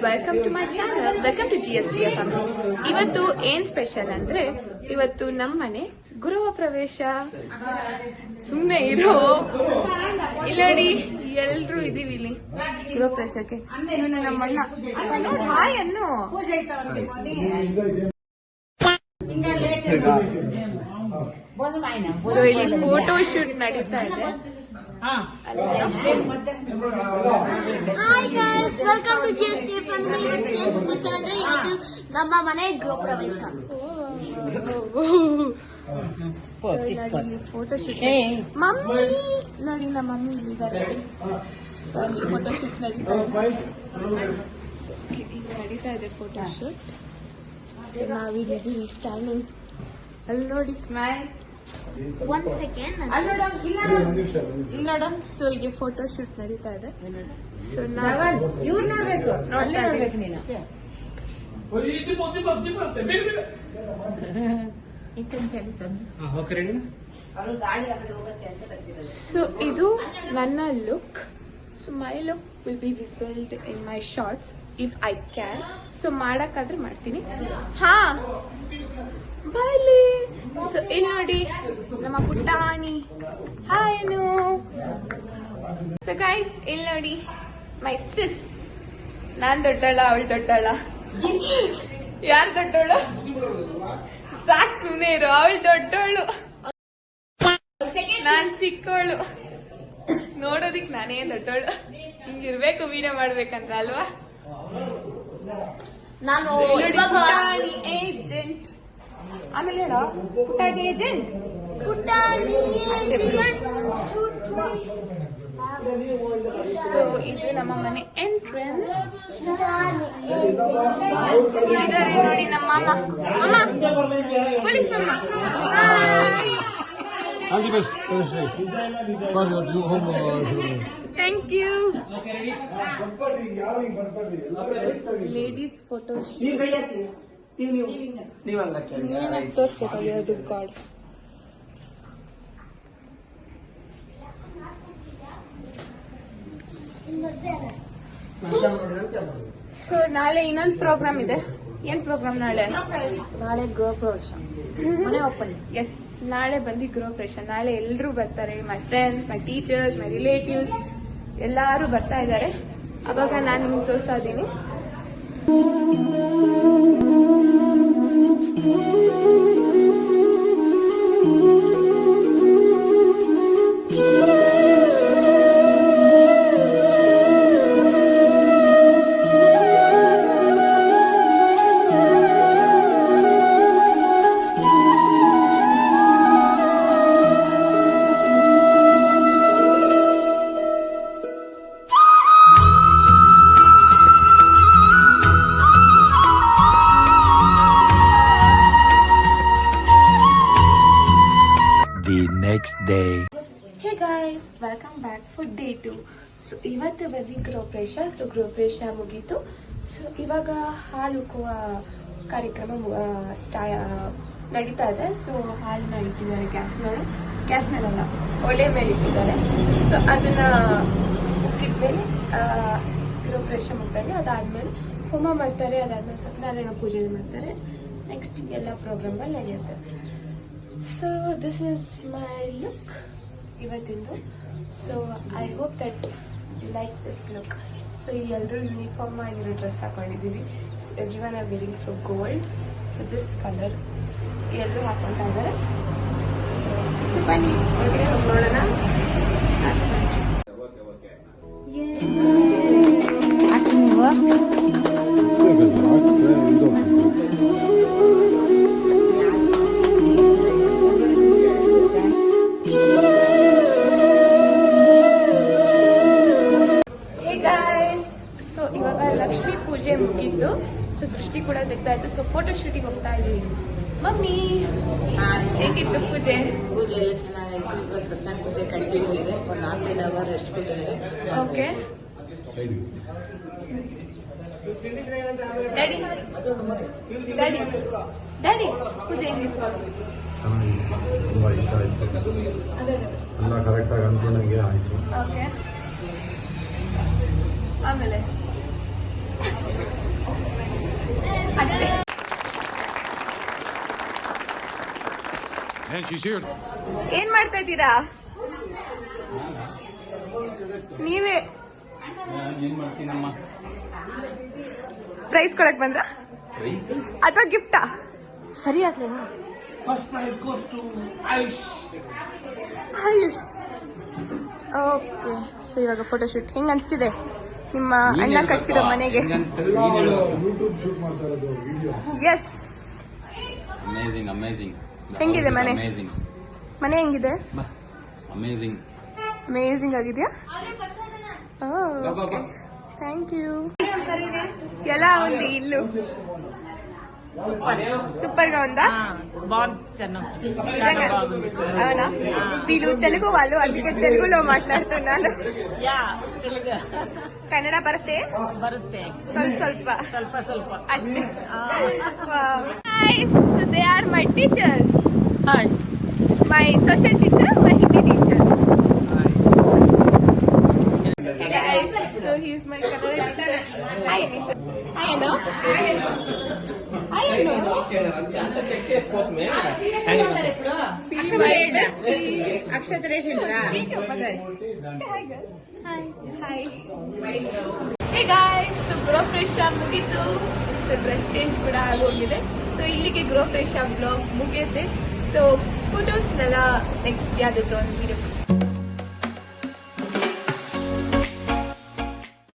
Welcome to my channel, welcome to GSTF family. ಇವತ್ತು ಏನ್ special ಅಂದ್ರೆ, ಇವತ್ತು ನಮ್ಮನೆ ಗೃಹ ಪ್ರವೇಶ. ಸುಮ್ಮನೆ ಇರೋ ಇಲ್ಲ ನೋಡಿ, ಎಲ್ರು ಇದೀವಿ ಇಲ್ಲಿ ಗೃಹ ಪ್ರವೇಶಕ್ಕೆ. ಇವನು ನಮ್ಮಣ್ಣ. ಹಾಯ್ ಅನ್ನು. ಸೊ ಇಲ್ಲಿ ಫೋಟೋ ಶೂಟ್ ನಡೀತಾ ಇದೆ. Hi guys, welcome to GSTF family. ಇವತ್ತು ಏನ್ ಸ್ಪೆಷಲ್ ಅಂದ್ರೆ, ಇವತ್ತು ನಮ್ಮ ಮನೆ ಗೃಹ ಪ್ರವೇಶ. ಫೋಟೋ ಶೂಟ್ ಮಮ್ಮಿ ನೋಡಿ, ನಮ್ಮ ಮಮ್ಮಿ ಇಲ್ಲಿದ್ದಾರೆ. ಅಲ್ಲಿ ಫೋಟೋ ಶೂಟ್ ನಡೀತಾ ಇದೆ ಫೋಟೋ ಶೂಟ್. ನಾವಿಲ್ಲಿದ್ದೀವಿ ಸ್ಟ್ಯಾಂಡಿಂಗ್. ಅಲ್ಲಿ ನೋಡಿ, ಒನ್ ಸೆಕೆಂಡ್. ಇಲ್ಲಿ ನೋಡ. ಸೊ ಈಗ ಫೋಟೋ ಶೂಟ್ ನಡೀತಾ ಇದೆ. ಸೊ ಇವ್ರು ನೋಡ್ಬೇಕು, ಅಲ್ಲೇ ನೋಡ್ಬೇಕು ನೀನು. ಸೊ ಇದು ನನ್ನ look. So my look will be visible in my shorts if I can. So ಮಾಡಕ್ಕಾದ್ರೆ ಮಾಡ್ತೀನಿ. ಹಾ ಬಾಯ್ಲಿ. ಸೊ ಇಲ್ಲಿ ನೋಡಿ ನಮ್ಮ ಪುಟ್ಟಾಣಿ. ಹಾಯ್ನು. ಸೊ ಗೈಸ್ ಇಲ್ಲಿ ನೋಡಿ, ಮೈ ಸಿಸ್. ನಾನ್ ದೊಡ್ಡಳ, ಅವಳು ದೊಡ್ಡಳ. ಯಾರು ದೊಡ್ಡವಳು? ಸಾಕ್ ಸುಮ್ಮನೆ ಇರು. ಅವಳು ದೊಡ್ಡವಳು, ನಾನ್ ಚಿಕ್ಕವಳು. ನೋಡೋದಿಕ್ ನಾನೇ ದೊಡ್ಡವಳು. ಹಿಂಗಿರ್ಬೇಕು ವಿಡಿಯೋ ಮಾಡ್ಬೇಕಂತ ಅಲ್ವಾ? ನಾನು ಪುಟಾಣಿ ಏಜೆಂಟ್. ಆಮೇಲೆ ಹೇಳೋ ಪುಟಾಣಿ ಏಜೆಂಟ್. ಸೊ ಇದು ನಮ್ಮ ಮನೆ ಎಂಟ್ರೆನ್ಸ್. ಇಲ್ಲಿದ್ದಾರೆ ನೋಡಿ ನಮ್ಮ ಮಾಮ. ಪೊಲೀಸ್ ಮಾಮ. Thank you. ಲೇಡೀಸ್ ಫೋಟೋ ಏನಾಗಿ ತೋರಿಸ್ಬೇಕಾಗಿರೋದು ಗಾಡ್. ಸೊ ನಾಳೆ ಇನ್ನೊಂದು ಪ್ರೋಗ್ರಾಮ್ ಇದೆ. ಏನ್ ಪ್ರೋಗ್ರಾಮ್ ನಾಳೆ? ನಾಳೆ ಗೃಹ ಪ್ರವೇಶ, ಮನೆ ಓಪನ್. ಎಸ್, ನಾಳೆ ಬಂದು ಗೃಹ ಪ್ರವೇಶ. ನಾಳೆ ಎಲ್ಲರೂ ಬರ್ತಾರೆ. My friends, my teachers, my relatives ಎಲ್ಲಾರು ಬರ್ತಾ ಇದ್ದಾರೆ. ಅವಾಗ ನಾನು ನಿಮ್ಗೆ ತೋರಿಸ್ತಾ ಇದ್ದೀನಿ. Next day. Hey guys, welcome back for day 2. So ಇವತ್ತು ಬಂದು ಗೃಹ ಪ್ರವೇಶ. ಸೊ ಗೃಹ ಪ್ರವೇಶ ಮುಗೀತು. ಸೊ ಇವಾಗ ಹಾಲು ಉಕ್ಕುವ ಕಾರ್ಯಕ್ರಮ ನಡೀತಾ ಇದೆ. ಸೊ ಹಾಲನ್ನ ಇಟ್ಟಿದ್ದಾರೆ ಗ್ಯಾಸ್ ಮೇಲಲ್ಲ, ಒಲೆ ಮೇಲೆ ಇಟ್ಟಿದ್ದಾರೆ. ಸೊ ಅದನ್ನ ಉಕ್ಕಿದ್ಮೇಲೆ ಗೃಹ ಪ್ರವೇಶ ಮಾಡ್ತಾರೆ. ಅದಾದ್ಮೇಲೆ ಹೋಮ ಮಾಡ್ತಾರೆ. ಅದಾದ್ಮೇಲೆ ಸತ್ಯನಾರಾಯಣ ಪೂಜೆ ಮಾಡ್ತಾರೆ. ನೆಕ್ಸ್ಟ್ ಎಲ್ಲ ಪ್ರೋಗ್ರಾಮ್ಗಳು ನಡೆಯುತ್ತೆ. So this is my look ಇವತ್ತಿಂದು. So I hope that you like this look. So ಎಲ್ಲರೂ ಯೂನಿಫಾರ್ಮ್ ಆಗಿರೋ ಡ್ರೆಸ್ ಹಾಕೊಂಡಿದ್ದೀವಿ. So every one are wearing so gold. So this colour ಎಲ್ಲರೂ ಹಾಕೊಳ್ತಾ ಇದ್ದಾರೆ. ಸೊ ಬನ್ನಿ ಒಳಗಡೆ ಹೋಗಿ ನೋಡೋಣ. ಇವಾಗ ಲಕ್ಷ್ಮೀ ಪೂಜೆ ಮುಗಿದ್ದು. ಸೊ ದೃಷ್ಟಿ ಕೂಡ ತೆಗ್ದಾಯ್ತು. ಸೊ ಫೋಟೋ ಶೂಟಿಂಗ್ ಹೋಗ್ತಾ ಇದೀವಿ. ಮಮ್ಮಿ ಹೇಗಿತ್ತು ಪೂಜೆ? ಪೂಜೆ ಎಲ್ಲ ಚೆನ್ನಾಗಾಯ್ತು. ಇವತ್ತು ಸತ್ಯನಾರಾಯಣ ಪೂಜೆ ಕಂಟಿನ್ಯೂ ಇದೆ. ಒಂದು 4 ಅವರ್ ರೆಸ್ಟ್ ಕೊಟ್ಟಿದ್ದಾರೆ. ಓಕೆ ಡ್ಯಾಡಿ ಡ್ಯಾಡಿ ಡ್ಯಾಡಿ ಪೂಜೆ ಹೆಂಗಿತ್ತು? ತುಂಬಾ ಇಷ್ಟ ಆಯ್ತು. ಎಲ್ಲ ಕರೆಕ್ಟಾಗಿ ಅನ್ಕೊಂಡಂಗೆ ಆಯ್ತು. ಓಕೆ ಆಮೇಲೆ ಅಷ್ಟೇ. And she's here. ಏನ್ ಮಾಡ್ತಾ ಇದ್ದೀರಾ ನೀವೇ? ಪ್ರೈಸ್ ಕೊಡಕ್ ಬಂದ್ರ ಅಥವಾ ಗಿಫ್ಟಾ? ಸರಿ ಆಗ್ಲೇನಾ? ಆಯುಷ್. ಓಕೆ, ಸೊ ಇವಾಗ ಫೋಟೋಶೂಟ್ ಹೆಂಗ್ ಅನ್ಸ್ತಿದೆ ನಿಮ್ಮ ಅಣ್ಣ ಕಟ್ಸಿರೋ ಮನೆಗೆ? ಯೂಟ್ಯೂಬ್ ಶೂಟ್ ಮಾಡ್ತಾ ಇರೋದು ವಿಡಿಯೋ. ಎಸ್, ಅಮೇಜಿಂಗ್ ಹೆಂಗಿದೆ ಮನೆ? ಮನೆ ಹೆಂಗಿದೆ? ಅಮೇಜಿಂಗ್ ಅಮೇಜಿಂಗ್ ಆಗಿದೆಯಾ? Thank you. ಎಲ್ಲ ఉంది ఇల్లు సూపర్ గా ఉందా? నిజంగా? అవునా? వీళ్ళు తెలుగు వాళ్ళు, అందుకే తెలుగులో మాట్లాడుతున్నాను. ಕನ್ನಡ ಬರುತ್ತೆ ಸ್ವಲ್ಪ ಅಷ್ಟೇ. So they are my teachers. My social teacher, my Hindi teacher. Hey guys, so he is my Kannada teacher. Hi Anisa. Hi Anna. Hi Anna. See my bestie. Say hi girl. Hi. Hey guys, so ಗೃಹಪ್ರವೇಶ ಮುಗೀತು. So dress change ಕೂಡ ಆಗೋಗಿದೆ. So ಇಲ್ಲಿಗೆ ಗೃಹಪ್ರವೇಶ blog ಮುಗಿಯುತ್ತೆ. So ಫೋಟೋಸ್ನೆಲ್ಲ next ಯಾವುದಾದ್ರು ಒಂದು video